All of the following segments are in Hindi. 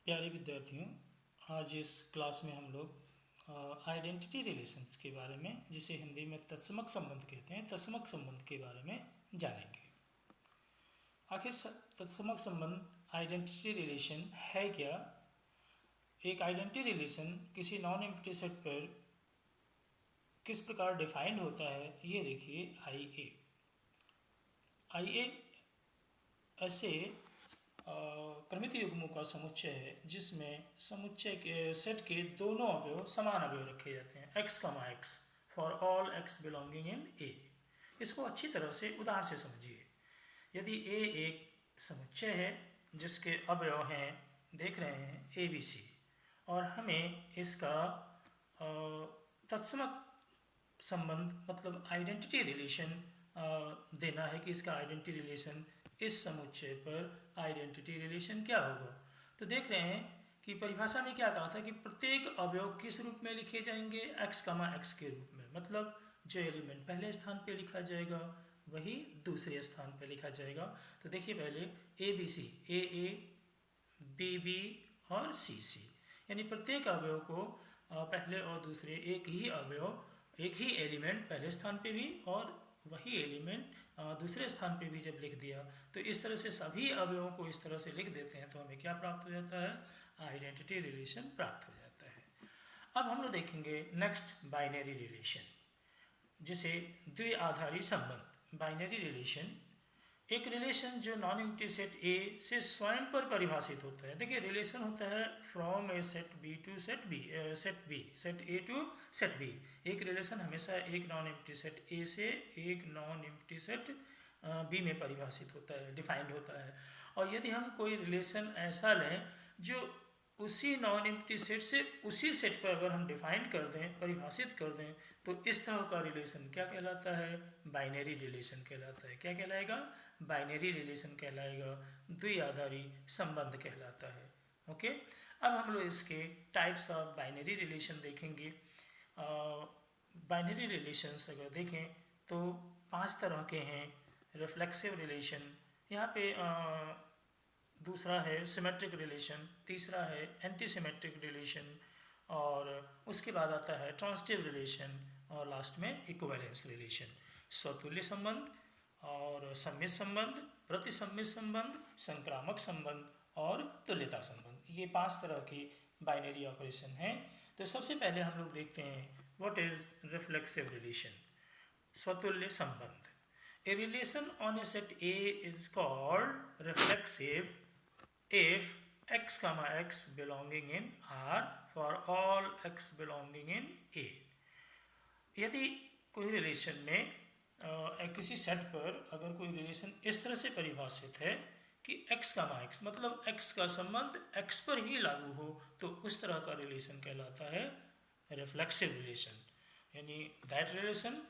प्यारे विद्यार्थियों, आज इस क्लास में हम लोग आइडेंटिटी रिलेशंस के बारे में, जिसे हिंदी में तत्समक संबंध कहते हैं, तत्समक संबंध के बारे में जानेंगे। आखिर तत्समक संबंध आइडेंटिटी रिलेशन है क्या? एक आइडेंटिटी रिलेशन किसी नॉन एम्प्टी सेट पर किस प्रकार डिफाइंड होता है, ये देखिए। आइए ऐसे क्रमित युग्मों का समुच्चय है जिसमें समुच्चय के सेट के दोनों अवयव समान अवयव रखे जाते हैं, x, x for all x belonging in A। इसको अच्छी तरह से उदाहरण से समझिए। यदि A एक समुच्चय है जिसके अवयव हैं, देख रहे हैं, ABC, और हमें इसका तत्समक संबंध मतलब आइडेंटिटी रिलेशन देना है कि इसका आइडेंटिटी रिलेशन इस समुच्चय पर आइडेंटिटी रिलेशन क्या होगा। तो देख रहे हैं कि परिभाषा में क्या कहा था कि प्रत्येक अवयव किस रूप में लिखे जाएंगे, x, x के रूप में। मतलब जो एलिमेंट पहले स्थान पे लिखा जाएगा वही दूसरे स्थान पे लिखा जाएगा। तो देखिए, पहले ABC, AA, BB और CC, यानी प्रत्येक अवयव को पहले और दूसरे एक ही अवयव, एक ही एलिमेंट पहले स्थान पे भी और वही एलिमेंट दूसरे स्थान पे भी जब लिख दिया, तो इस तरह से सभी अवयवों को इस तरह से लिख देते हैं तो हमें क्या प्राप्त हो जाता है? आइडेंटिटी रिलेशन प्राप्त हो जाता है। अब हम लोग देखेंगे नेक्स्ट, बाइनरी रिलेशन, जिसे द्विआधारी संबंध। बाइनरी रिलेशन एक रिलेशन जो नॉन एम्प्टी सेट ए से स्वयं पर परिभाषित होता है। देखिए, रिलेशन होता है from A set B to set B, set A to set B. एक रिलेशन हमेशा एक नॉन एम्प्टी सेट ए से एक नॉन एम्प्टी सेट बी में परिभाषित होता है, डिफाइंड होता है। और यदि हम कोई रिलेशन ऐसा लें जो उसी नॉन एम्प्टी सेट से उसी सेट पर अगर हम डिफाइन कर दें, परिभाषित कर दें, तो इस तरह का रिलेशन क्या कहलाता है? बाइनरी रिलेशन कहलाता है। क्या कहलाएगा? बाइनरी रिलेशन कहलाएगा, द्विआधारी संबंध कहलाता है। ओके, अब हम लोग इसके टाइप्स ऑफ बाइनरी रिलेशन देखेंगे। बाइनरी रिलेशंस अगर देखें तो 5 तरह के हैं। रिफ्लेक्सिव रिलेशन, यहाँ पे दूसरा है सिमेट्रिक रिलेशन, तीसरा है एंटी सिमेट्रिक रिलेशन, और उसके बाद आता है ट्रांजिटिव रिलेशन, और लास्ट में इक्विवेलेंस रिलेशन। स्वतुल्य संबंध और सम्मित संबंध, प्रतिसम्मित संबंध, संक्रामक संबंध और तुल्यता संबंध, ये 5 तरह की बाइनरी ऑपरेशन हैं। तो सबसे पहले हम लोग देखते हैं व्हाट इज रिफ्लेक्सिव रिलेशन, स्वतुल्य संबंध। A relation on a set A is called reflexive if x, x belonging in R for all x belonging in A। यदि कोई रिलेशन में किसी सेट पर अगर कोई रिलेशन इस तरह से परिभाषित है कि x, x मतलब x का संबंध x पर ही लागू हो, तो उस तरह का रिलेशन कहलाता है रिफ्लेक्सिव रिलेशन। यानी that relation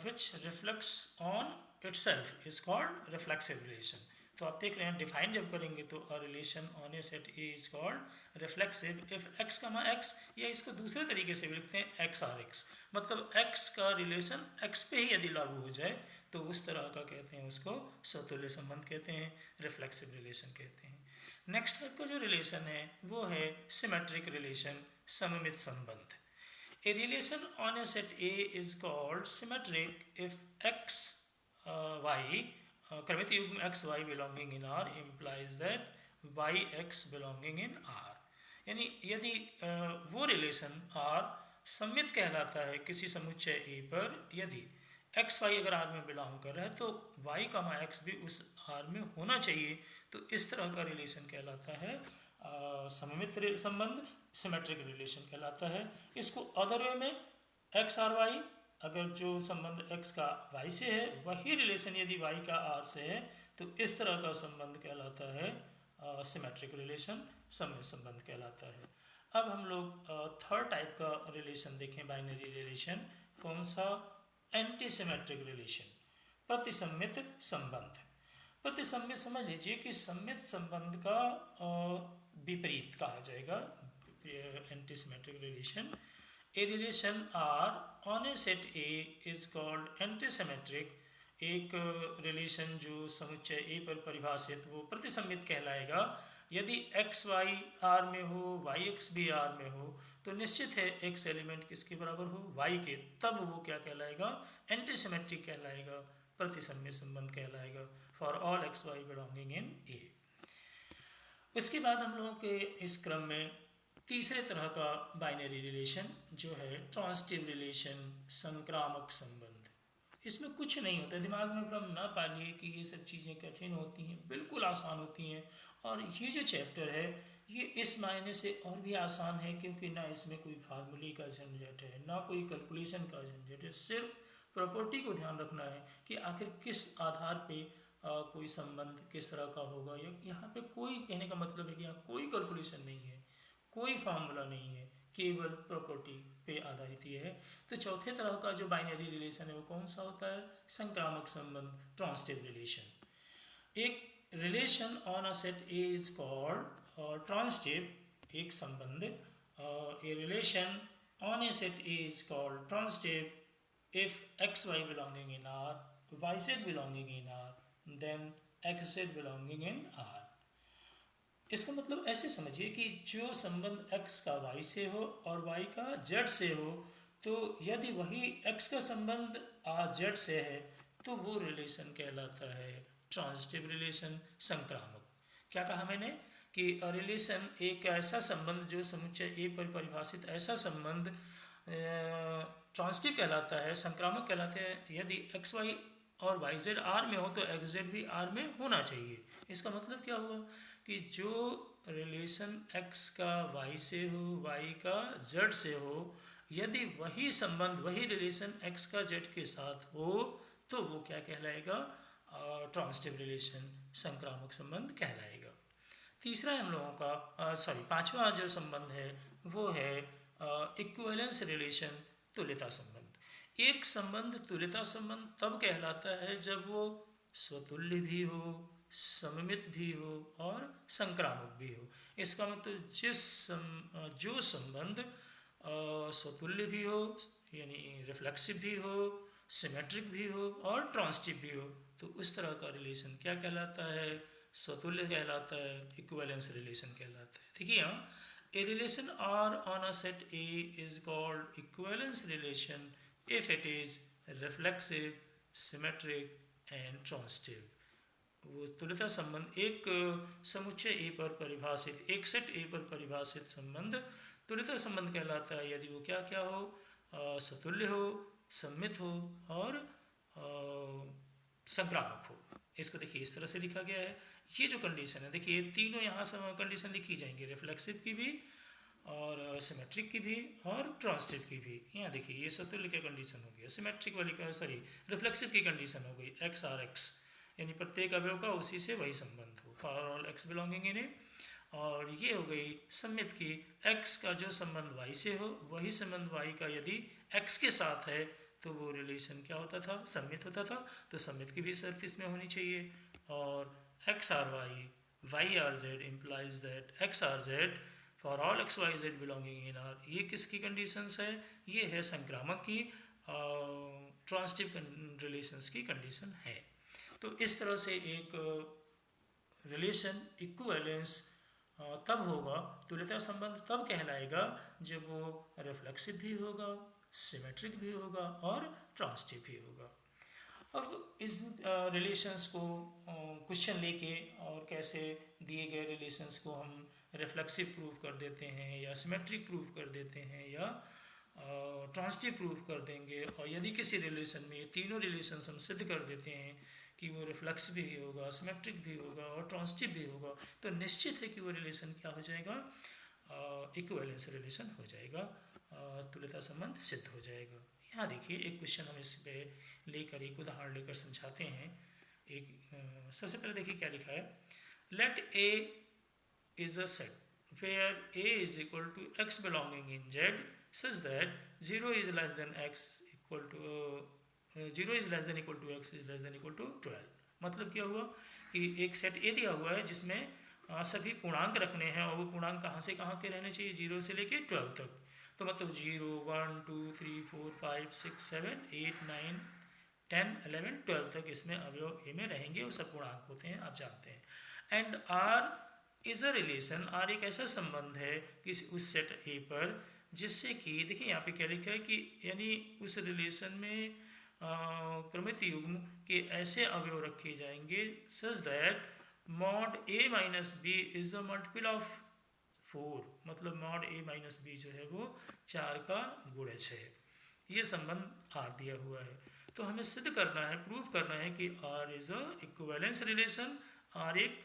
which reflects on itself is called reflexive relation। तो आप देख रहे हैं, डिफाइन जब करेंगे तो a relation on a set A is called reflexive if x, x, या इसको दूसरे तरीके से भी लिखते हैं x और x, मतलब x का रिलेशन x पे ही यदि लागू हो जाए तो उस तरह का कहते हैं, उसको स्वतुल्य संबंध कहते हैं, रिफ्लेक्सिव रिलेशन कहते हैं। नेक्स्ट टाइप का जो रिलेशन है वो है सिमेट्रिक रिलेशन, सममित संबंध। A relation on a set A is called symmetric if x, y, क्रमित युग्म x, y belonging in R implies that y, x belonging in R। यानी यदि वो रिलेशन R सम्मित कहलाता है किसी समुच्चय A पर, यदि x, y अगर R में बिलोंग कर रहा है तो y, x भी उस R में होना चाहिए, तो इस तरह का रिलेशन कहलाता है सममित संबंध, सिमेट्रिक रिलेशन कहलाता है। इसको अदर वे में x और y, अगर जो संबंध x का y से है वही रिलेशन यदि y का r से है तो इस तरह का संबंध कहलाता है सिमेट्रिक रिलेशन, सममित संबंध कहलाता है। अब हम लोग थर्ड टाइप का रिलेशन देखें, बाइनरी रिलेशन। कौन सा? एंटी सिमेट्रिक रिलेशन, प्रतिसम्मित संबंध। प्रतिसम्मित समझ लीजिए कि सम्मित संबंध का विपरीत कहा जाएगा, anti symmetric relation. A relation R on a set A is called anti symmetric. एक रिलेशन जो समुच्चय ए पर परिभाषित वो प्रतिसम्मित कहलाएगा यदि एक्स वाई आर में हो, वाई एक्स भी आर में हो, तो निश्चित है एक्स एलिमेंट किसके बराबर हो, वाई के, तब वो क्या कहलाएगा, एंटी सिमेट्रिक कहलाएगा, प्रतिसम्य संबंध कहलाएगा for all x y belonging in A. उसके बाद हम लोगों के इस क्रम में तीसरे तरह का बाइनरी रिलेशन जो है ट्रांजिटिव रिलेशन, संक्रामक संबंध। इसमें कुछ नहीं होता, दिमाग में भ्रम ना पालिए कि ये सब चीज़ें कठिन होती हैं, बिल्कुल आसान होती हैं। और ये जो चैप्टर है ये इस मायने से और भी आसान है क्योंकि ना इसमें कोई फार्मूले का झंझट है, ना कोई कैलकुलेशन का झंझट है, सिर्फ प्रॉपर्टी को ध्यान रखना है कि आखिर किस आधार पे कोई संबंध किस तरह का होगा। यहाँ पे कोई, कहने का मतलब है कि यहाँ कोई कैलकुलेशन नहीं है, कोई फार्मूला नहीं है, केवल प्रॉपर्टी पे आधारित ये है। तो चौथे तरह का जो बाइनरी रिलेशन है वो कौन सा होता है, संक्रामक संबंध, ट्रांजिटिव रिलेशन। एक relation on a set A is called transitive, एक संबंध, a relation on a set A is called transitive if x y belonging in R, y z belonging in R, then x z belonging in R. इसका मतलब ऐसे समझिए कि जो संबंध x का y से हो और y का z से हो, तो यदि वही x का संबंध z से है तो वो रिलेशन कहलाता है ट्रांजिटिव रिलेशन, संक्रामक। क्या कहा मैंने कि रिलेशन एक ऐसा संबंध जो समुच्चय ए पर परिभाषित ऐसा संबंध ट्रांजिटिव कहलाता है, संक्रामक कहलाता है यदि एक्स वाई और वाई जेड आर में हो तो एक्स जेड भी आर में होना चाहिए। इसका मतलब क्या हुआ कि जो रिलेशन x का y से हो, y का z से हो, यदि वही संबंध, वही रिलेशन x का z के साथ हो तो वो क्या कहलाएगा, ट्रांजिटिव रिलेशन, संक्रामक संबंध कहलाएगा। तीसरा हम लोगों का पांचवा जो संबंध है वो है इक्विवेलेंस रिलेशन, तुल्यता संबंध। एक संबंध तुल्यता संबंध तब कहलाता है जब वो स्वतुल्य भी हो, सममित भी हो और संक्रामक भी हो। इसका मतलब जो संबंध स्वतुल्य भी हो, यानी रिफ्लेक्सिव भी हो, सिमेट्रिक भी हो और ट्रांजिटिव भी हो, तो उस तरह का रिलेशन क्या कहलाता है, स्वतुल्य कहलाता है, इक्विवेलेंस रिलेशन कहलाता है। देखिए यहाँ, a relation R on a set A is called equivalence relation if it is reflexive, symmetric and transitive. वो तुल्यता संबंध एक समुच्चय ए पर परिभाषित, एक सेट ए पर परिभाषित संबंध तुल्यता संबंध कहलाता है यदि वो क्या क्या हो, स्वतुल्य हो, सम्मित हो और संक्रामक हो। इसको देखिए इस तरह से लिखा गया है। ये जो कंडीशन है, देखिए तीनों यहाँ कंडीशन लिखी जाएंगी, रिफ्लेक्सिव की भी और सिमेट्रिक की भी और ट्रांजिटिव की भी। यहाँ देखिए ये स्वतुल्य की कंडीशन हो गई, सिमेट्रिक वाली का रिफ्लेक्सिव की कंडीशन हो गई, एक्स आर एक्स, यानी प्रत्येक अवयव का उसी से वही संबंध हो, for all x belonging in ए। और ये हो गई सम्मित की, x का जो संबंध y से हो वही संबंध y का यदि x के साथ है तो वो रिलेशन क्या होता था, सम्मित होता था। तो सम्मित की भी शर्त इसमें होनी चाहिए। और x R y R z implies that x R z for all x y z belonging in R, ये किसकी कंडीशंस है, ये है संक्रामक की, ट्रांजिटिव रिलेशंस की कंडीशन है। तो इस तरह से एक रिलेशन इक्विवेलेंस तब होगा, तुल्यता संबंध तब कहलाएगा जब वो रिफ्लेक्सिव भी होगा, सिमेट्रिक भी होगा और ट्रांजिटिव भी होगा। अब इस रिलेशंस को क्वेश्चन लेके और कैसे दिए गए रिलेशंस को हम रिफ्लेक्सिव प्रूव कर देते हैं या सिमेट्रिक प्रूव कर देते हैं या ट्रांजिटिव प्रूव कर देंगे, और यदि किसी रिलेशन में ये तीनों रिलेशंस हम सिद्ध कर देते हैं कि वो रिफ्लेक्सिव भी होगा, सिमेट्रिक भी होगा और ट्रांजिटिव भी होगा, तो निश्चित है कि वो रिलेशन क्या हो जाएगा, इक्विवेलेंस रिलेशन हो जाएगा, तुल्यता संबंध सिद्ध हो जाएगा। यहाँ देखिए एक क्वेश्चन हम इस पे लेकर एक उदाहरण लेकर समझाते हैं। एक सबसे पहले देखिए क्या लिखा है, let A is a set where A is equal to x belonging in Z such that 0 is less than x equal to 0 is less than equal to x is less than equal to 12। मतलब क्या हुआ कि एक सेट ए दिया हुआ है जिसमें सभी पूर्णांक रखने हैं और वो पूर्णांक कहाँ से कहाँ के रहने चाहिए, 0 से लेके 12 तक। तो मतलब 0 1 2 3 4 5 6 7 8 9 10 11 12 तक इसमें अवयव ए में रहेंगे, वो सब पूर्णांक होते हैं, आप जानते हैं। And R is a relation, R एक ऐसा संबंध है कि उस सेट ए पर जिससे कि देखिए यहाँ पे क्या लिखा है कि यानी उस रिलेशन में क्रमित युग्म के ऐसे अवयव रखे जाएंगे such that mod a minus b is a multiple of 4, मतलब मॉड ए माइनस बी जो है वो 4 का गुणज है। ये संबंध आर दिया हुआ है, तो हमें सिद्ध करना है, प्रूव करना है कि R is a equivalence relation, R एक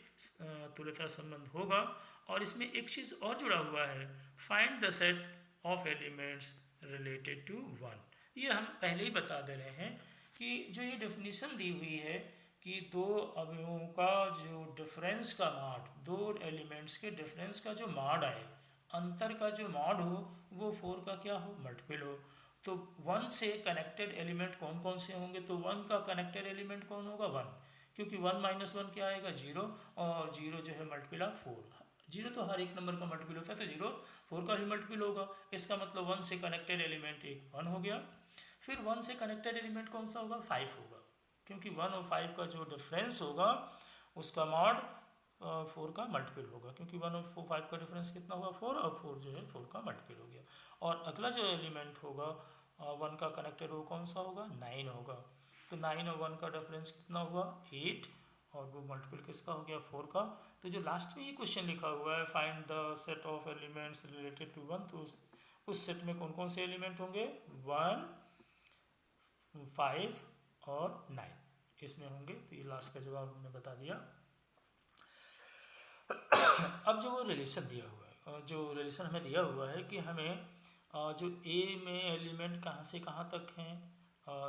तुल्यता संबंध होगा। और इसमें एक चीज़ और जुड़ा हुआ है, find the set of elements related to 1। ये हम पहले ही बता दे रहे हैं कि जो ये डेफिनेशन दी हुई है कि दो अवयवों का जो डिफरेंस का मॉड, दो एलिमेंट्स के डिफरेंस का जो मॉड आए, अंतर का जो मॉड हो वो 4 का क्या हो, मल्टीपल हो। तो 1 से कनेक्टेड एलिमेंट कौन कौन से होंगे, तो 1 का कनेक्टेड एलिमेंट कौन होगा, 1, क्योंकि 1 माइनस 1 क्या आएगा, 0, और 0 जो है मल्टीपल ऑफ 4। 0 तो हर एक नंबर का मल्टीपल होता है, तो 0 4 का ही मल्टीपल होगा। इसका मतलब 1 से कनेक्टेड एलिमेंट एक 1 हो गया। फिर 1 से कनेक्टेड एलिमेंट कौन सा होगा, 5 होगा, क्योंकि 1 और 5 का जो डिफरेंस होगा उसका मॉड 4 का मल्टीपल होगा, क्योंकि 1 और 5 का डिफरेंस कितना होगा, 4, और 4 जो है 4 का मल्टीपल हो गया। और अगला जो एलिमेंट होगा 1 का कनेक्टेड वो कौन सा होगा, 9 होगा। तो 9 और 1 का डिफरेंस कितना हुआ, 8, और वो मल्टीपल किसका हो गया, 4 का। तो जो लास्ट में ये क्वेश्चन लिखा हुआ है find the set of elements related to 1, तो उस सेट में कौन कौन से एलिमेंट होंगे, 1, 5 और 9 इसमें होंगे। तो ये लास्ट का जवाब हमने बता दिया। अब जो वो रिलेशन दिया हुआ है, जो रिलेशन हमें दिया हुआ है कि हमें जो ए में एलिमेंट कहाँ से कहाँ तक हैं,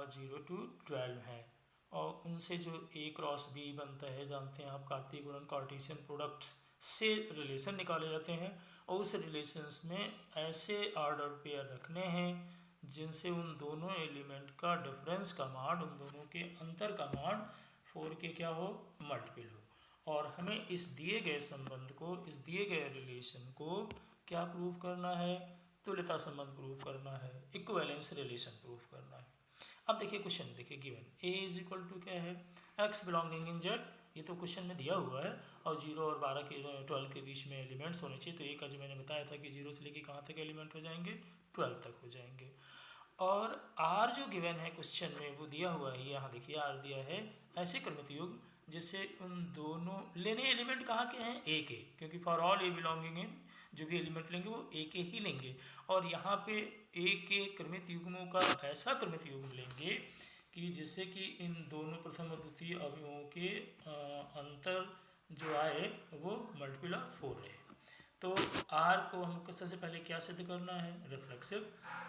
0 to 12 हैं, और उनसे जो ए क्रॉस बी बनता है, जानते हैं आप, कार्तीय गुणन कार्टेशियन प्रोडक्ट्स से रिलेशन निकाले जाते हैं। और उस रिलेशंस में ऐसे ऑर्डर पेयर रखने हैं जिनसे उन दोनों एलिमेंट का डिफरेंस का मॉड, उन दोनों के अंतर का मॉड 4 के क्या हो, मल्टीपल हो। और हमें इस दिए गए संबंध को, इस दिए गए रिलेशन को क्या प्रूव करना है, तुल्यता संबंध प्रूव करना है, इक्विवेलेंस रिलेशन प्रूव करना है। अब देखिए क्वेश्चन देखिए, given A is equal to क्या है, एक्स बिलोंगिंग इन जेड, ये तो क्वेश्चन में दिया हुआ है, और 0 और 12 के बीच में एलिमेंट्स होने चाहिए। तो ए का जो मैंने बताया था कि 0 से लेके कहाँ तक एलिमेंट हो जाएंगे, 12 तक हो जाएंगे। और आर जो गिवन है क्वेश्चन में वो दिया हुआ है, यहाँ देखिए आर दिया है ऐसे क्रमित युग्म जिससे उन दोनों लेने एलिमेंट कहाँ के हैं, ए के, क्योंकि फॉर ऑल ए बिलोंगिंग इन, जो भी एलिमेंट लेंगे वो ए के ही लेंगे। और यहाँ पे ए के क्रमित युग्मों का ऐसा क्रमित युग्म लेंगे कि जिससे कि इन दोनों प्रथम और द्वितीय अवयवों के अंतर जो आए वो मल्टीपल ऑफ 4 रहे। तो आर को हमको सबसे पहले क्या सिद्ध करना है, reflexive,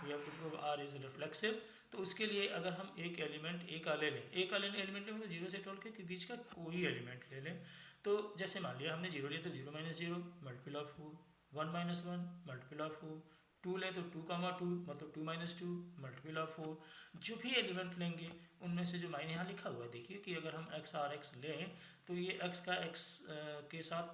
we have to prove R is reflexive. तो उसके लिए अगर हम एक एलिमेंट ए का ले लें, ए का लेने एलिमेंट लें, मतलब 0 से 12 के बीच का कोई एलिमेंट ले लें। तो जैसे मान लिया हमने 0 लिया, तो 0 minus 0 multiple of 4, 1 minus 1 multiple of 4, 2 लें तो 2 कामा 2 मतलब 2 माइनस 2 मल्टीपल ऑफ 4। जो भी एलिमेंट लेंगे उनमें से जो मायने यहाँ लिखा हुआ है, देखिए कि अगर हम एक्स आर एक्स लें तो ये एक्स का एक्स के साथ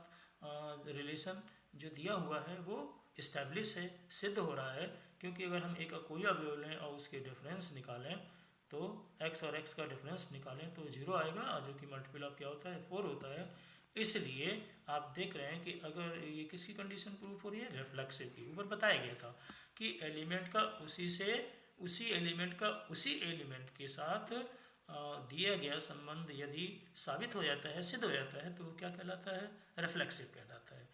रिलेशन जो दिया हुआ है वो इस्टेब्लिश है, सिद्ध हो रहा है, क्योंकि अगर हम एक का कोई अवयव लें और उसके डिफरेंस निकालें तो x और x का डिफरेंस निकालें तो 0 आएगा, जो कि मल्टीपल ऑफ क्या होता है, 4 होता है। इसलिए आप देख रहे हैं कि अगर ये किसकी कंडीशन प्रूफ हो रही है, रिफ्लेक्सिव की। ऊपर बताया गया था कि एलिमेंट का उसी एलिमेंट के साथ दिया गया संबंध यदि साबित हो जाता है, सिद्ध हो जाता है, तो क्या कहलाता है, रिफ्लेक्सिव कहलाता है।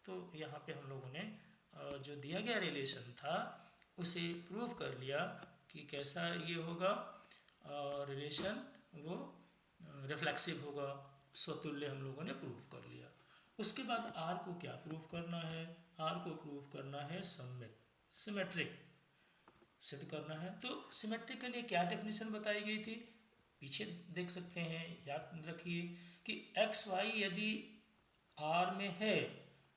तो यहाँ पे हम लोगों ने जो दिया गया रिलेशन था उसे प्रूव कर लिया कि कैसा ये होगा रिलेशन, वो रिफ्लेक्सिव होगा, स्वतुल्य हम लोगों ने प्रूव कर लिया। उसके बाद आर को क्या प्रूव करना है, आर को प्रूव करना है सिमेट्रिक सिद्ध करना है। तो सिमेट्रिक के लिए क्या डेफिनेशन बताई गई थी, पीछे देख सकते हैं, याद रखिए कि एक्स वाई यदि आर में है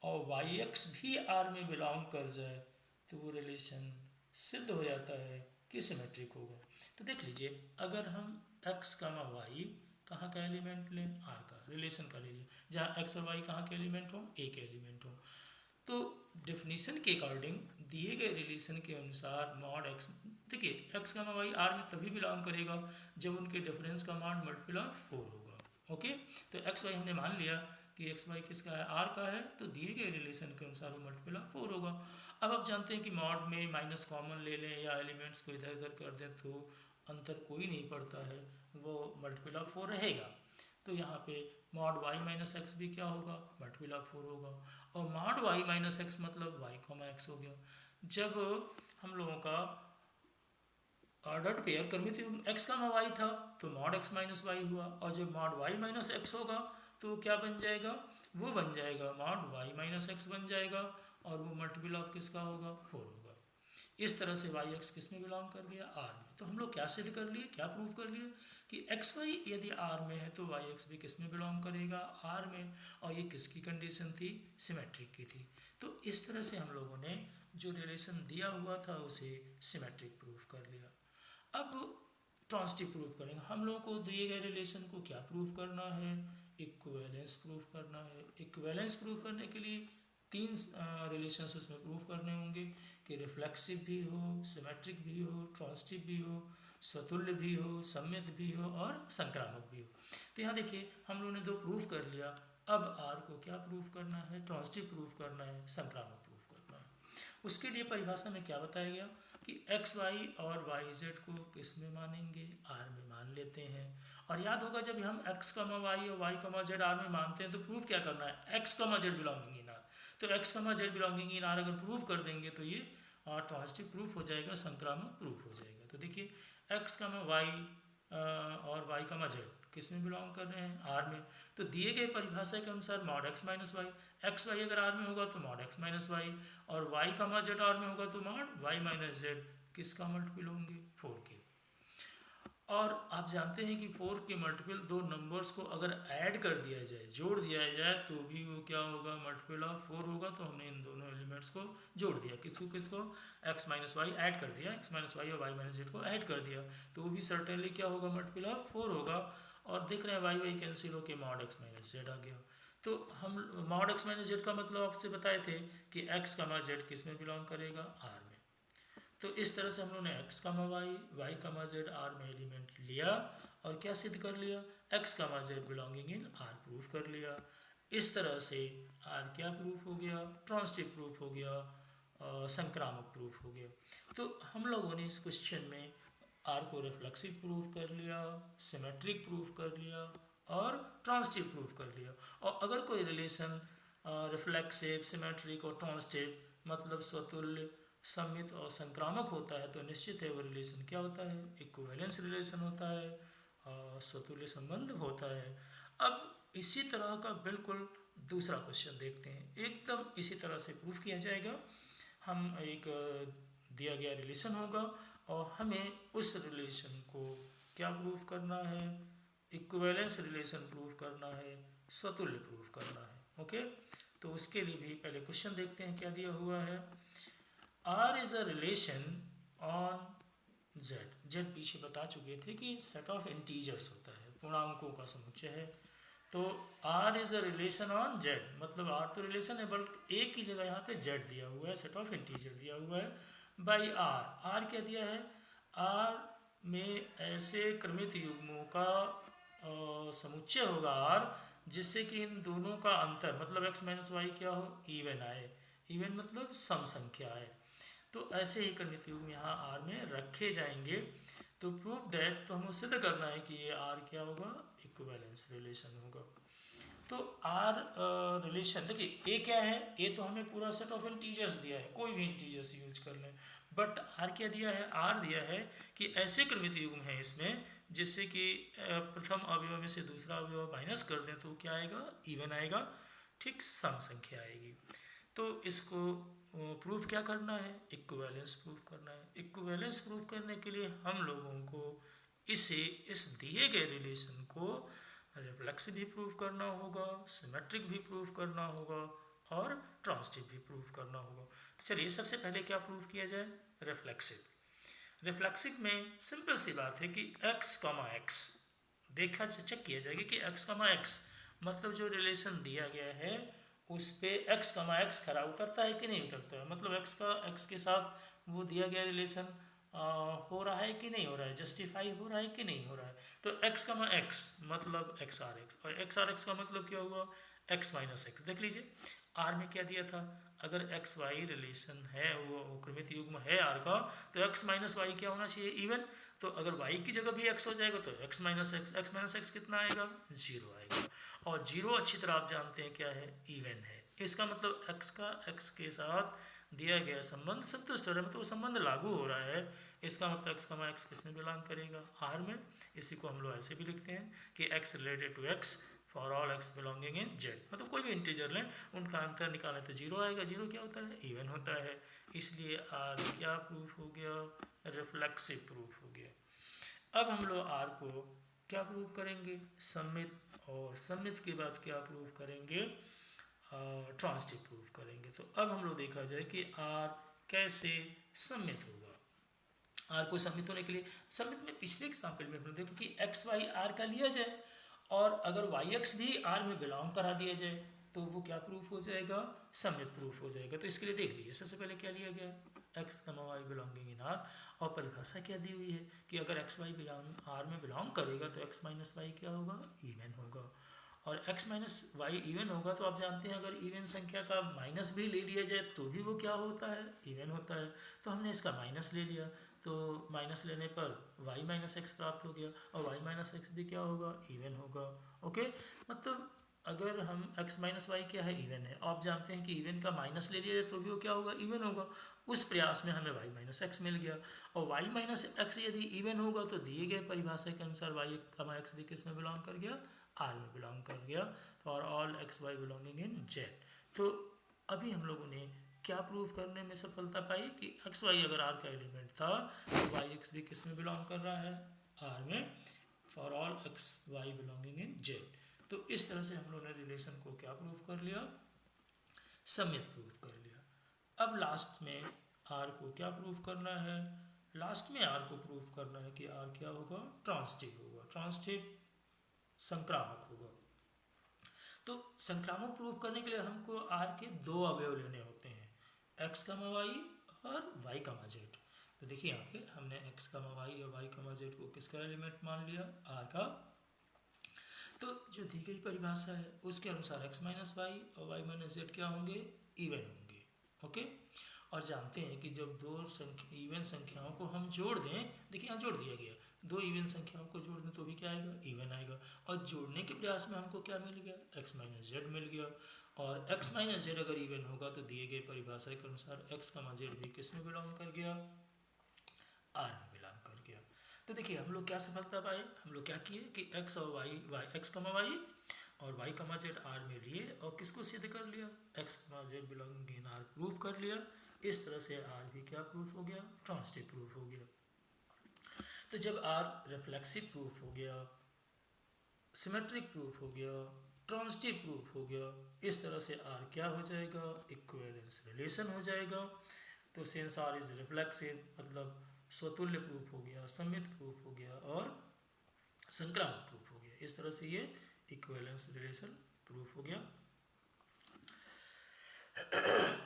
और वाई एक्स भी आर में बिलोंग कर जाए तो वो रिलेशन सिद्ध हो जाता है कि सिमेट्रिक होगा। तो देख लीजिए, अगर हम एक्स का वाई कहाँ का एलिमेंट लें, आर का, रिलेशन का ले लिए, जहाँ एक्स और वाई कहाँ के एलिमेंट हो, ए के एलिमेंट हो। तो डेफिनेशन के अकॉर्डिंग दिए गए रिलेशन के अनुसार मॉड एक्स, देखिए एक्स का वाई आर में तभी बिलोंग करेगा जब उनके डिफरेंस का मॉड मल्टीपल ऑफ 4 होगा। ओके, तो एक्स वाई हमने मान लिया कि एक्स वाई किसका है, आर का है, तो दिए गए रिलेशन के अनुसार वो मल्टीपल ऑफ 4 होगा। अब आप जानते हैं कि मॉड में माइनस कॉमन ले लें या एलिमेंट्स को इधर उधर कर दें तो अंतर कोई नहीं पड़ता है, वो मल्टीपल ऑफ 4 रहेगा। तो यहाँ पे मॉड वाई माइनस एक्स भी क्या होगा, मल्टीपल ऑफ 4 होगा। और मॉड वाई माइनस एक्स मतलब वाई कॉमा एक्स हो गया। जब हम लोगों का ऑर्डर्ड पेयर क्रमित एक्स का वाई था तो मॉड एक्स माइनस वाई हुआ, और जब मॉड वाई माइनस एक्स होगा तो क्या बन जाएगा, वो बन जाएगा मॉड वाई माइनस एक्स बन जाएगा, और वो मल्टीपल ऑफ किसका होगा, 4 होगा। इस तरह से वाई एक्स किस में बिलोंग कर गया, आर में। तो हम लोग क्या सिद्ध कर लिए, क्या प्रूव कर लिए कि एक्स वाई यदि आर में है तो वाई एक्स भी किस में बिलोंग करेगा, आर में। और ये किसकी कंडीशन थी, सिमेट्रिक की थी। तो इस तरह से हम लोगों ने जो रिलेशन दिया हुआ था उसे सिमेट्रिक प्रूव कर लिया। अब ट्रांजिटिव प्रूव करेंगे। हम लोगों को दिए गए रिलेशन को क्या प्रूव करना है, इक्विवेलेंस प्रूव करना है। इक्विवेलेंस प्रूव करने के लिए 3 रिलेशंस उसमें प्रूव करने होंगे कि रिफ्लेक्सिव भी हो, सिमेट्रिक भी हो, ट्रांजिटिव भी हो, स्वतुल्य भी हो, सम्मित भी हो और संक्रामक भी हो। तो यहाँ देखिए हम लोगों ने 2 प्रूव कर लिया। अब आर को क्या प्रूव करना है, ट्रांजिटिव प्रूव करना है, संक्रामक प्रूव करना है। उसके लिए परिभाषा में क्या बताया गया कि एक्स वाई और वाई जेड को किस में मानेंगे, आर में मान लेते हैं। और याद होगा जब हम एक्स कमा वाई और वाई कमा जेड आर में मानते हैं तो प्रूव क्या करना है, एक्स कमा जेड बिलोंगिंग इन आर। तो एक्स कमा जेड बिलोंगिंग इन आर अगर प्रूव कर देंगे तो ये ट्रांजिटिव प्रूफ हो जाएगा, संक्रामक प्रूफ हो जाएगा। तो देखिए एक्स कमा वाई और वाई कमा जेड किस में बिलोंग कर रहे हैं, आर में। तो दिए गए परिभाषा के अनुसार mod x minus y, x y अगर आर में होगा तो मॉड एक्स माइनस वाई, और वाई कमा जेड आर में होगा तो मॉड वाई माइनस जेड किसका मल्टीपल होंगे, 4 के। और आप जानते हैं कि 4 के मल्टीपल 2 नंबर्स को अगर ऐड कर दिया जाए, जोड़ दिया जाए, तो भी वो क्या होगा, मल्टीपल ऑफ 4 होगा। तो हमने इन दोनों एलिमेंट्स को जोड़ दिया, किसको किसको, एक्स माइनस वाई ऐड कर दिया, एक्स माइनस वाई और वाई माइनस जेड को ऐड कर दिया, तो वो भी सर्टेनली क्या होगा, मल्टीपल ऑफ 4 होगा। और देख रहे हैं वाई वाई कैंसिल होकर मॉड एक्स माइनस जेड आ गया। तो हम मॉड एक्स माइनस जेड का मतलब आपसे बताए थे कि एक्स कमा जेड किस में बिलोंग करेगा, आर में। तो इस तरह से हम लोगों ने एक्स कमा Y, Y comma z R में एलिमेंट लिया और क्या सिद्ध कर लिया, एक्स कमा Z belonging in are proof कर लिया। इस तरह से आर क्या प्रूफ हो गया, ट्रांजिटिव प्रूफ हो गया, संक्रामक प्रूफ हो गया। तो हम लोगों ने इस क्वेश्चन में आर को रिफ्लेक्सिव प्रूफ कर लिया, सिमेट्रिक प्रूफ कर लिया और ट्रांजिटिव प्रूफ कर लिया। और अगर कोई रिलेशन रिफ्लेक्सिव, सिमेट्रिक और ट्रांजिटिव मतलब स्वतुल्य, सम्मित और संक्रामक होता है तो निश्चित है वो रिलेशन क्या होता है, इक्विवेलेंस रिलेशन होता है, स्वतुल्य संबंध होता है। अब इसी तरह का बिल्कुल दूसरा क्वेश्चन देखते हैं, एकदम इसी तरह से प्रूफ किया जाएगा। हम एक दिया गया रिलेशन होगा और हमें उस रिलेशन को क्या प्रूफ करना है, इक्विवेलेंस रिलेशन प्रूफ करना है, स्वतुल्य प्रूफ करना है। ओके, तो उसके लिए भी पहले क्वेश्चन देखते हैं क्या दिया हुआ है। R is a relation on Z। Z पीछे बता चुके थे कि सेट ऑफ इंटीजर्स होता है, पूर्णांकों का समुच्चय है। तो R is a relation on Z, मतलब R तो रिलेशन है बल्कि एक की जगह यहाँ पे Z दिया हुआ है, सेट ऑफ इंटीजर दिया हुआ है, बाई R। R क्या दिया है, R में ऐसे क्रमित युग्मों का समुच्चय होगा R जिससे कि इन दोनों का अंतर मतलब x माइनस वाई क्या हो, इवन आए। इवन मतलब सम संख्या है। तो ऐसे ही क्रमित युग्म यहाँ R में रखे जाएंगे। तो प्रूव दैट, तो हमें सिद्ध करना है कि ये R क्या होगा, इक्विवेलेंस रिलेशन होगा। तो R रिलेशन देखिए A क्या है, A तो हमें पूरा सेट ऑफ इंटीजर्स दिया है, कोई भी इंटीजर्स यूज कर लें। बट R क्या दिया है, R दिया है कि ऐसे क्रमित युग्म है इसमें जिससे कि प्रथम अवयव में से दूसरा अवयव माइनस कर दें तो क्या आएगा, इवन आएगा, ठीक, सम संख्या आएगी। तो इसको प्रूफ क्या करना है, इक्विवेलेंस प्रूफ करना है। इक्विवेलेंस प्रूफ करने के लिए हम लोगों को इस दिए गए रिलेशन को रिफ्लेक्सिव भी प्रूफ करना होगा, सिमेट्रिक भी प्रूफ करना होगा और ट्रांजिटिव भी प्रूफ करना होगा। तो चलिए सबसे पहले क्या प्रूफ किया जाए, रिफ्लेक्सिव। रिफ्लेक्सिव में सिंपल सी बात है कि x, x देखा चेक किया जाएगा कि x, x मतलब जो रिलेशन दिया गया है उस पे x, x खरा उतरता है कि नहीं उतरता है, मतलब x के साथ वो दिया गया रिलेशन हो रहा है कि नहीं हो रहा है, जस्टिफाई हो रहा है कि नहीं हो रहा है। तो x, x मतलब x r x, और x r x का मतलब क्या हुआ, x माइनस एक्स। देख लीजिए r में क्या दिया था, अगर x y रिलेशन है, वो क्रमित युग्म है r का, तो x माइनस वाई क्या होना चाहिए, इवन। तो अगर y की जगह भी x हो जाएगा तो x माइनस एक्स कितना आएगा, 0 आएगा। और 0 अच्छी तरह आप जानते हैं क्या है, इवन है। इसका मतलब x का x के साथ दिया गया संबंध संतुष्ट हो रहा है, मतलब वो संबंध लागू हो रहा है। इसका मतलब x का x किस में बिलोंग करेगा, r में। इसी को हम लोग ऐसे भी लिखते हैं कि x related to x for all x belonging in z। मतलब कोई भी इंटीजर लें, उनका अंतर निकालें तो 0 आएगा। 0 क्या होता है, इवन होता है। इसलिए r क्या प्रूफ हो गया, रिफ्लेक्सिव प्रूफ हो गया। अब हम लोग r को क्या प्रूफ करेंगे, सममित, और सममित के बाद क्या प्रूफ करेंगे, ट्रांजिटिव प्रूफ करेंगे। तो अब हम लोग देखा जाए कि r कैसे सममित होगा। r को सममित होने के लिए, सममित में पिछले एग्जाम्पल में हमने देखा कि x y r का लिया जाए और अगर वाई एक्स भी r में बिलोंग करा दिया जाए तो वो क्या प्रूफ हो जाएगा, सममित प्रूफ हो जाएगा। तो इसके लिए देख लीजिए, सबसे पहले क्या लिया गया, x Y belonging in r, और परिभाषा क्या दी हुई है कि अगर x y r में बिलोंग करेगा तो x माइनस वाई क्या होगा, इवन होगा। और x माइनस वाई इवन होगा तो आप जानते हैं अगर इवन संख्या का माइनस भी ले लिया जाए तो भी वो क्या होता है, इवन होता है। तो हमने इसका माइनस ले लिया, तो माइनस लेने पर y माइनस एक्स प्राप्त हो गया, और y माइनस एक्स भी क्या होगा, इवन होगा। ओके, मतलब अगर हम x माइनस वाई क्या है, इवन है, आप जानते हैं कि इवन का माइनस ले लिया जाए तो भी वो क्या होगा, इवन होगा। उस प्रयास में हमें y माइनस एक्स मिल गया, और y माइनस एक्स यदि इवन होगा तो दिए गए परिभाषा के अनुसार y का एक्स भी किस में बिलोंग कर गया, r में बिलोंग कर गया, for all x y belonging in z। तो अभी हम लोगों ने क्या प्रूव करने में सफलता पाई कि एक्स वाई अगर r का एलिमेंट था तो वाई एक्स भी किस में बिलोंग कर रहा है, r में, for all x y belonging in z। तो इस तरह से हम लोगों ने रिलेशन को क्या प्रूव कर लिया, सममित प्रूव कर लिया। अब लास्ट में r को क्या प्रूव करना है, लास्ट में r को प्रूव करना है कि r क्या होगा, ट्रांजिटिव होगा, ट्रांजिटिव संक्रामक होगा। तो संक्रामक प्रूव करने के लिए हमको r के दो अवयव लेने होते हैं, x y और y z। तो देखिए यहाँ पे हमने x y और y z को किसका एलिमेंट मान लिया, r का। तो जो दी गई परिभाषा है उसके अनुसार x माइनस वाई और y माइनस जेड क्या होंगे, इवन होंगे। ओके, और जानते हैं कि जब दो इवन संख्याओं को हम जोड़ दें, देखिए यहाँ जोड़ दिया गया, दो इवन संख्याओं को जोड़ दें तो भी क्या आएगा, इवन आएगा। और जोड़ने के प्रयास में हमको क्या मिल गया, x माइनस जेड मिल गया। और x माइनस जेड अगर इवन होगा तो दिए गए परिभाषा के अनुसार x जेड भी किस में बिलोंग कर गया, r में बिलोंग कर गया। तो देखिए हम लोग क्या सफलता पाए, हम लोग क्या किए कि x और y x वाई और y जेड r में लिए और किसको सिद्ध कर लिया, x Z belonging in r prove कर लिया। इस तरह से r भी क्या प्रूफ हो गया, ट्रांजिटिव प्रूफ हो गया। तो जब r रिफ्लेक्सिव प्रूफ हो गया, सिमेट्रिक प्रूफ हो गया, ट्रांजिटिव प्रूफ हो गया, इस तरह से r क्या हो जाएगा, इक्विवेलेंस रिलेशन हो जाएगा। तो सिंस r इज रिफ्लेक्सिव मतलब स्वतुल्य प्रूफ हो गया, सममित प्रूफ हो गया और संक्रामक प्रूफ हो गया। इस तरह से ये इक्विवेलेंस रिलेशन प्रूफ हो गया।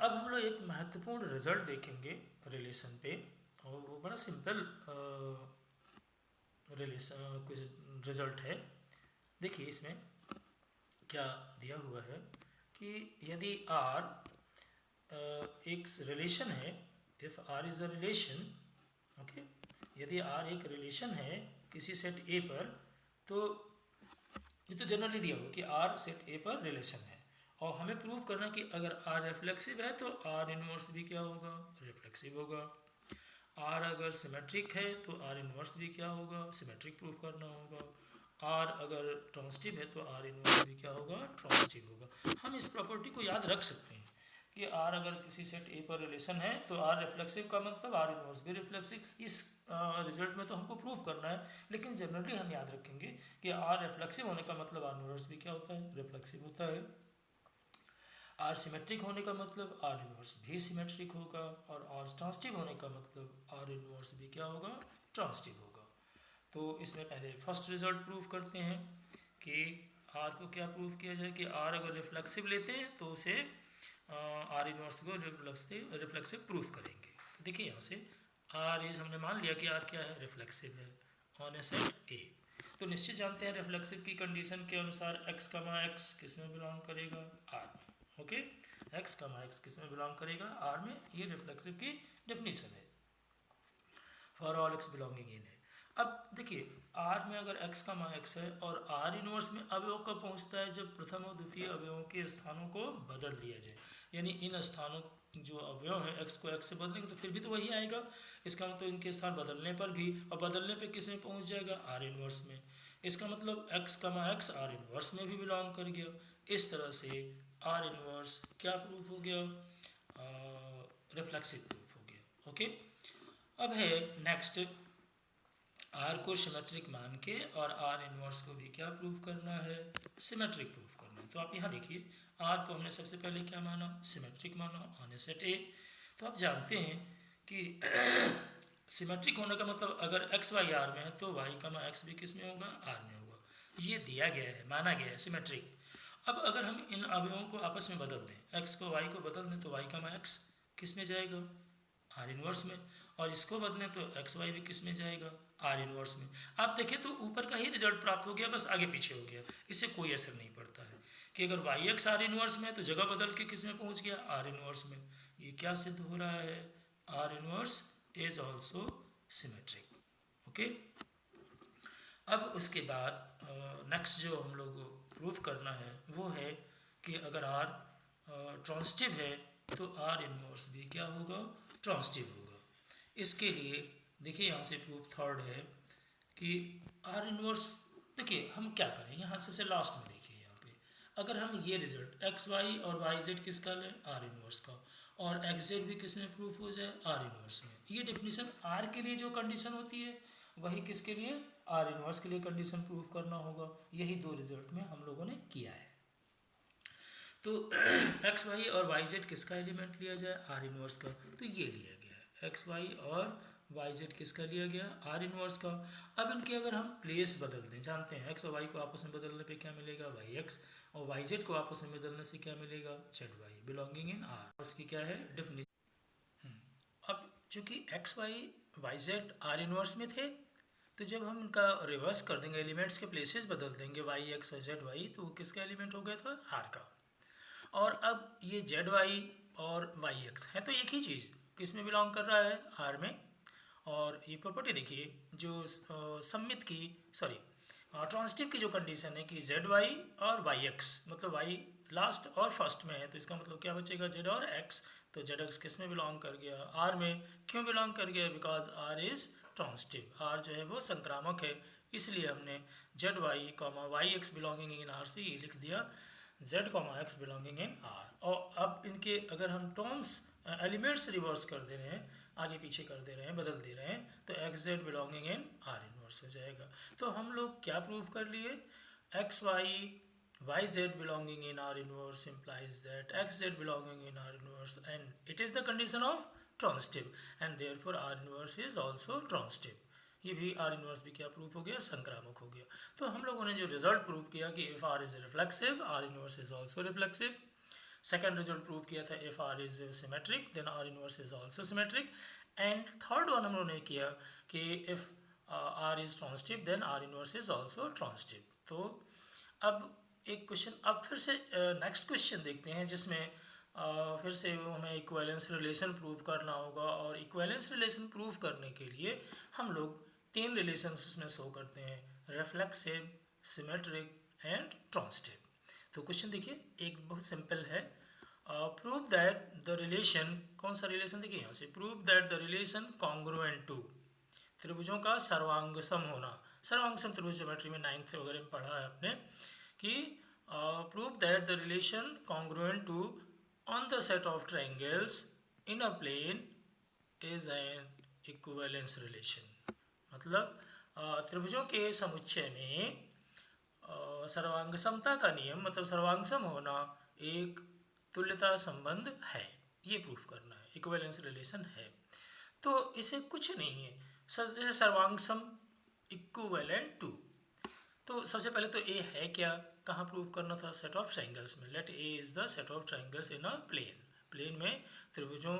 अब हम लोग एक महत्वपूर्ण रिजल्ट देखेंगे रिलेशन पे, और वो बड़ा सिंपल रिलेशन कुछ रिजल्ट है। देखिए इसमें क्या दिया हुआ है कि यदि R एक रिलेशन है, if R is a relation, okay, यदि R एक रिलेशन है किसी सेट A पर, तो ये तो जनरली दिया हो कि R सेट A पर रिलेशन है, और हमें प्रूव करना कि अगर R रिफ्लेक्सिव है तो R इनवर्स भी क्या होगा, रिफ्लेक्सिव होगा। R अगर सिमेट्रिक है तो R इनवर्स भी क्या होगा, सिमेट्रिक प्रूफ करना होगा। R अगर ट्रांजिटिव है तो R इनवर्स भी क्या होगा, ट्रांजिटिव होगा। हम इस प्रॉपर्टी को याद रख सकते हैं कि R अगर किसी सेट A पर रिलेशन है तो R रिफ्लेक्सिव का मतलब R इनवर्स भी रिफ्लेक्सिव। इस रिजल्ट में तो हमको प्रूव करना है, लेकिन जनरली हम याद रखेंगे कि R रिफ्लेक्सिव होने का मतलब R इनवर्स भी क्या होता है, रिफ्लेक्सिव होता है। R सिमेट्रिक होने का मतलब R इनवर्स भी सिमेट्रिक होगा, और R ट्रांजिटिव होने का मतलब R इनवर्स भी क्या होगा, ट्रांजिटिव होगा। तो इसमें पहले फर्स्ट रिजल्ट प्रूव करते हैं कि R को क्या प्रूव किया जाए कि R अगर रिफ्लेक्सिव लेते हैं तो उसे R इनवर्स को रिफ्लेक्सिव प्रूफ करेंगे। तो देखिए यहाँ से R इज हमने मान लिया कि R क्या है, रिफ्लेक्सिव है ऑन ए सेट A। तो निश्चित जानते हैं रिफ्लेक्सिव की कंडीशन के अनुसार x, x किस में बिलोंग करेगा, R में। ओके, x, x किस में बिलोंग करेगा, R में। ये रिफ्लेक्सिव की डेफिनेशन है फॉर ऑल x बिलोंगिंग इन है। अब देखिए R में अगर x, x है और R इनवर्स में अवयव कब पहुंचता है, जब प्रथम और द्वितीय अवयवों के स्थानों को बदल दिया जाए। यानी इन स्थानों जो अवयव है x को x से बदलेंगे तो फिर भी तो वही आएगा। इसका मतलब इनके स्थान बदलने पर भी, और बदलने पे किस में पहुंच जाएगा, R इनवर्स में। इसका मतलब x, x R इनवर्स में भी बिलोंग कर गया। इस तरह से R इनवर्स क्या प्रूफ हो गया, रिफ्लेक्सिव प्रूफ हो गया। ओके, अब है नेक्स्ट R को सिमेट्रिक मान के और R इनवर्स को भी क्या प्रूफ करना है, सिमेट्रिक प्रूफ करना है। तो आप यहाँ देखिए R को हमने सबसे पहले क्या माना, सिमेट्रिक माना ऑन ए सेट ए। तो आप जानते हैं कि सिमेट्रिक होने का मतलब अगर x y R में है तो y, x भी किस में होगा, R में होगा। ये दिया गया है, माना गया है सिमेट्रिक। अब अगर हम इन अवयवों को आपस में बदल दें, x को y को बदल दें तो y, x किस में जाएगा, R इनवर्स में। और इसको बदलें तो x y भी किस में जाएगा, R इनवर्स में। आप देखें तो ऊपर का ही रिजल्ट प्राप्त हो गया, बस आगे पीछे हो गया, इससे कोई असर नहीं पड़ता है कि अगर y x R इनवर्स में है तो जगह बदल के किस में पहुंच गया, R इनवर्स में। ये क्या सिद्ध हो रहा है, R inverse is also symmetric. Okay, अब उसके बाद नेक्स्ट जो हम लोग प्रूफ करना है वो है कि अगर R ट्रांजिटिव है तो R इनवर्स भी क्या होगा, ट्रांजिटिव होगा। इसके लिए देखिए यहाँ से प्रूफ थर्ड है कि R इनवर्स, देखिए हम क्या करें, यहाँ सबसे लास्ट में देखिए यहाँ पे अगर हम ये रिजल्ट एक्स वाई और वाई जेड किसका लें, R इनवर्स का, और एक्स जेड भी किस में प्रूफ हो जाए, R इनवर्स में। ये डेफिनेशन R के लिए जो कंडीशन होती है वही किसके लिए, R इनवर्स के लिए कंडीशन प्रूफ करना होगा। यही दो रिजल्ट में हम लोगों ने किया है। तो एक्स वाई और वाई जेड किसका एलिमेंट लिया जाए, R इनवर्स का, तो ये लिया गया है एक्स वाई और वाई जेड किसका लिया गया, R इनवर्स का। अब इनके अगर हम प्लेस बदल दें, जानते हैं एक्स और वाई को आपस में बदलने पे क्या मिलेगा, वाई एक्स, और वाई जेड को आपस में बदलने से क्या मिलेगा, z y belonging in R। उसकी क्या है डेफिनेशन। अब चूंकि x y y z R inverse में थे, तो जब हम इनका रिवर्स कर देंगे, एलिमेंट्स के प्लेसेस बदल देंगे वाई एक्स और जेड वाई, तो किसका एलिमेंट हो गया था, R का। और अब ये जेड वाई और वाई एक्स है तो एक ही चीज़ किस में बिलोंग कर रहा है, R में। और ये प्रॉपर्टी देखिए जो सम्मित की, सॉरी ट्रांजिटिव की जो कंडीशन है कि जेड वाई और वाई एक्स, मतलब वाई लास्ट और फर्स्ट में है, तो इसका मतलब क्या बचेगा, जेड और एक्स। तो जेड एक्स किस में बिलोंग कर गया, R में। क्यों बिलोंग कर गया, because R is transitive, R जो है वो संक्रामक है, इसलिए हमने z y comma y x belonging in R से ये लिख दिया z, x belonging in R। और अब इनके अगर हम टर्म्स एलिमेंट्स रिवर्स कर दे रहे हैं, आगे पीछे कर दे रहे हैं, बदल दे रहे हैं, तो x z belonging in R inverse हो जाएगा। तो हम लोग क्या प्रूव कर लिए, x y y z belonging in R inverse implies that x z belonging in R inverse and it is the condition of transitive and therefore R inverse is also transitive। ये भी R इनवर्स भी क्या प्रूफ हो गया, संक्रामक हो गया। तो हम लोगों ने जो रिजल्ट प्रूव किया कि if R is reflexive R inverse is also reflexive. Second result prove किया था if R is symmetric then R inverse is also symmetric. And third one हम लोगों ने किया कि if R is transitive then R inverse is also transitive. तो अब एक क्वेश्चन, अब फिर से नेक्स्ट क्वेश्चन देखते हैं जिसमें फिर से हमें इक्विवेलेंस रिलेशन प्रूव करना होगा। और इक्विवेलेंस रिलेशन प्रूव करने के लिए हम लोग तीन रिलेशंस उसमें शो करते हैं, रिफ्लेक्सिव, सिमेट्रिक एंड ट्रांजिटिव। तो क्वेश्चन देखिए एक बहुत सिंपल है, प्रूव दैट द रिलेशन, कौन सा रिलेशन देखिए यहाँ से, prove that the relation congruent to, त्रिभुजों का सर्वांग सम होना। सर्वांग सम त्रिभुज ज्योमेट्री में 9th वगैरह में पढ़ा है आपने कि prove that the relation congruent to on the set of triangles in a plane is an equivalence relation. मतलब त्रिभुजों के समुच्चय में सर्वांग समता का नियम, मतलब सर्वांग सम होना एक तुल्यता संबंध है, ये प्रूफ करना है, इक्विवेलेंस रिलेशन है। तो इसे कुछ नहीं है, जैसे सर्वांग सम इक्विवेलेंट टू, तो सबसे पहले तो ए है क्या, कहाँ प्रूव करना था, सेट ऑफ ट्रायंगल्स में। Let A is the set of triangles in a plane, plane में त्रिभुजों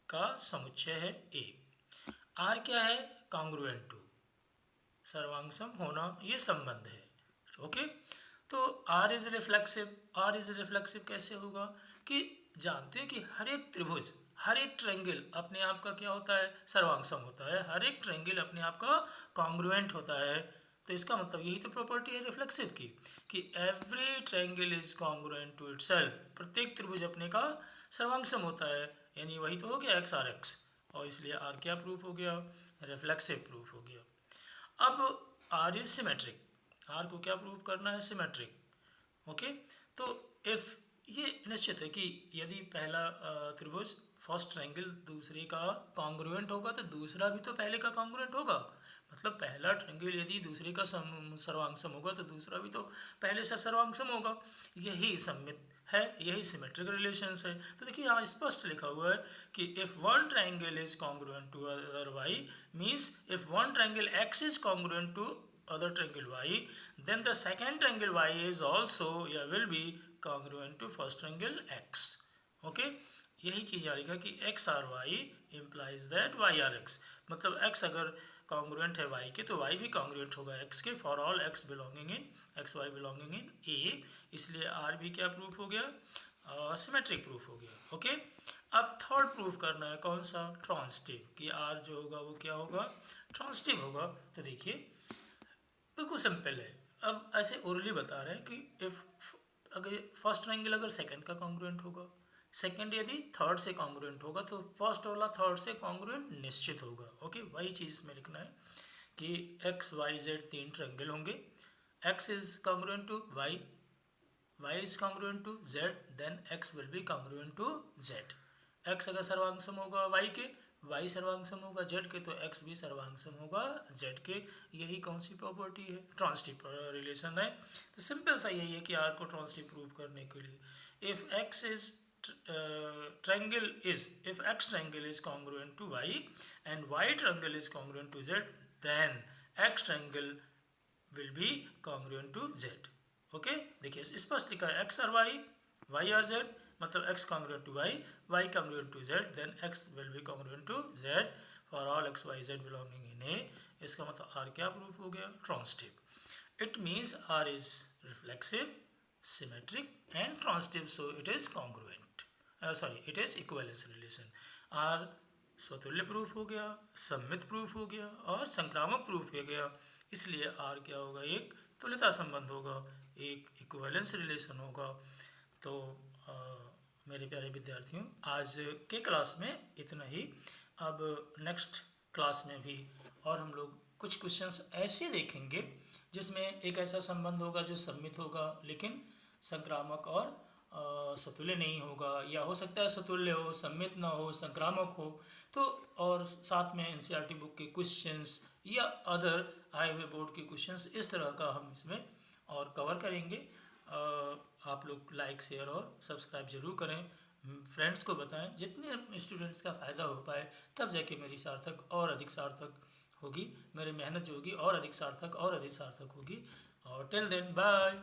का समुच्चय है ए। आर क्या है, कॉन्ग्रुएंट टू, सर्वांग सम होना ये संबंध है। ओके, तो R is reflexive. R is reflexive कैसे होगा कि जानते हैं कि हर एक त्रिभुज, हर एक ट्रायंगल अपने आप का क्या होता है, सर्वांग सम होता है। हर एक ट्रायंगल अपने आप का कॉन्ग्रुएंट होता है। तो इसका मतलब यही तो प्रॉपर्टी है रिफ्लेक्सिव की, कि every triangle is congruent to itself. प्रत्येक त्रिभुज अपने का सर्वांग सम होता है, यानी वही तो हो गया एक्स आर एक्स, और इसलिए आर क्या प्रूफ हो गया, रिफ्लेक्सिव प्रूफ हो गया। अब आर इज सिमेट्रिक। आर को क्या प्रूव करना है, सिमेट्रिक। ओके, तो इफ ये निश्चित है कि यदि पहला त्रिभुज फर्स्ट ट्रायंगल दूसरे का कॉन्ग्रुएंट होगा तो दूसरा भी तो पहले का कॉन्ग्रुएंट होगा। मतलब पहला ट्रायंगल यदि दूसरे का सर्वांग सम होगा तो दूसरा भी तो पहले से सर्वांग सम होगा। यही सममित है, यही सिमेट्रिक रिलेशंस है। तो देखिए यहाँ स्पष्ट लिखा हुआ है कि if one triangle is congruent to other y, means if one triangle x is congruent to other triangle y, then the second triangle y is also will be congruent to first triangle x. Okay, यही चीज़ यहाँ लिखा कि x और y implies that y और x, मतलब x अगर congruent है y के तो y भी congruent होगा x के, for all x belonging in x y belonging in A, इसलिए r भी क्या प्रूफ हो गया, सिमेट्रिक प्रूफ हो गया। ओके, अब थर्ड प्रूफ करना है कौन सा, ट्रांसिटिव, कि r जो होगा वो क्या होगा, ट्रांसिटिव होगा। तो देखिए बिल्कुल सिंपल है। अब ऐसे ओरली बता रहे हैं कि इफ अगर फर्स्ट ट्रायंगल अगर सेकंड का कॉन्ग्रुएंट होगा, सेकंड यदि थर्ड से कॉन्ग्रुएंट होगा तो फर्स्ट वाला थर्ड से कॉन्ग्रुएंट निश्चित होगा। ओके, वही चीज़ में लिखना है कि एक्स वाई जेड तीन ट्रायंगल होंगे, x is congruent to y, y is congruent to z, then x will be congruent to z. X अगर सर्वांग सम होगा वाई के, वाई सर्वांग सम होगा जेड के, तो एक्स भी सर्वांग सम होगा जेड के। यही कौन सी प्रॉपर्टी है, ट्रांसिटिव रिलेशन है। तो सिंपल सा यही है कि आर को ट्रांसिटिव प्रूव करने के लिए if x is triangle is, if x triangle is congruent to y and y triangle is congruent to z, then x triangle will be congruent to z. Okay, देखिए स्पष्ट लिखा है x और y और z, मतलब x congruent to y, y congruent to z, then x will be congruent to z for all x, y, z belonging in A. इसका मतलब R क्या प्रूफ हो गया, transitive. It means R is reflexive, symmetric and transitive, so it is congruent. It is equivalence relation. R स्वतुल्य प्रूफ हो गया, सम्मित प्रूफ हो गया और संक्रामक प्रूफ हो गया, इसलिए R क्या होगा, एक तुल्यता संबंध होगा, एक इक्विवेलेंस रिलेशन होगा। तो मेरे प्यारे विद्यार्थियों, आज के क्लास में इतना ही। अब नेक्स्ट क्लास में भी और हम लोग कुछ क्वेश्चंस ऐसे देखेंगे जिसमें एक ऐसा संबंध होगा जो सम्मित होगा लेकिन संक्रामक और स्वतुल्य नहीं होगा, या हो सकता है स्वतुल्य हो, सम्मित ना हो, संक्रामक हो। तो और साथ में एनसीईआरटी बुक के क्वेश्चंस या अदर आए हुए बोर्ड के क्वेश्चंस, इस तरह का हम इसमें और कवर करेंगे। आप लोग लाइक, शेयर और सब्सक्राइब जरूर करें, फ्रेंड्स को बताएं, जितने स्टूडेंट्स का फ़ायदा हो पाए, तब जाके मेरी सार्थक और अधिक सार्थक होगी, मेरी मेहनत जो होगी और अधिक सार्थक होगी। और टिल देन बाय।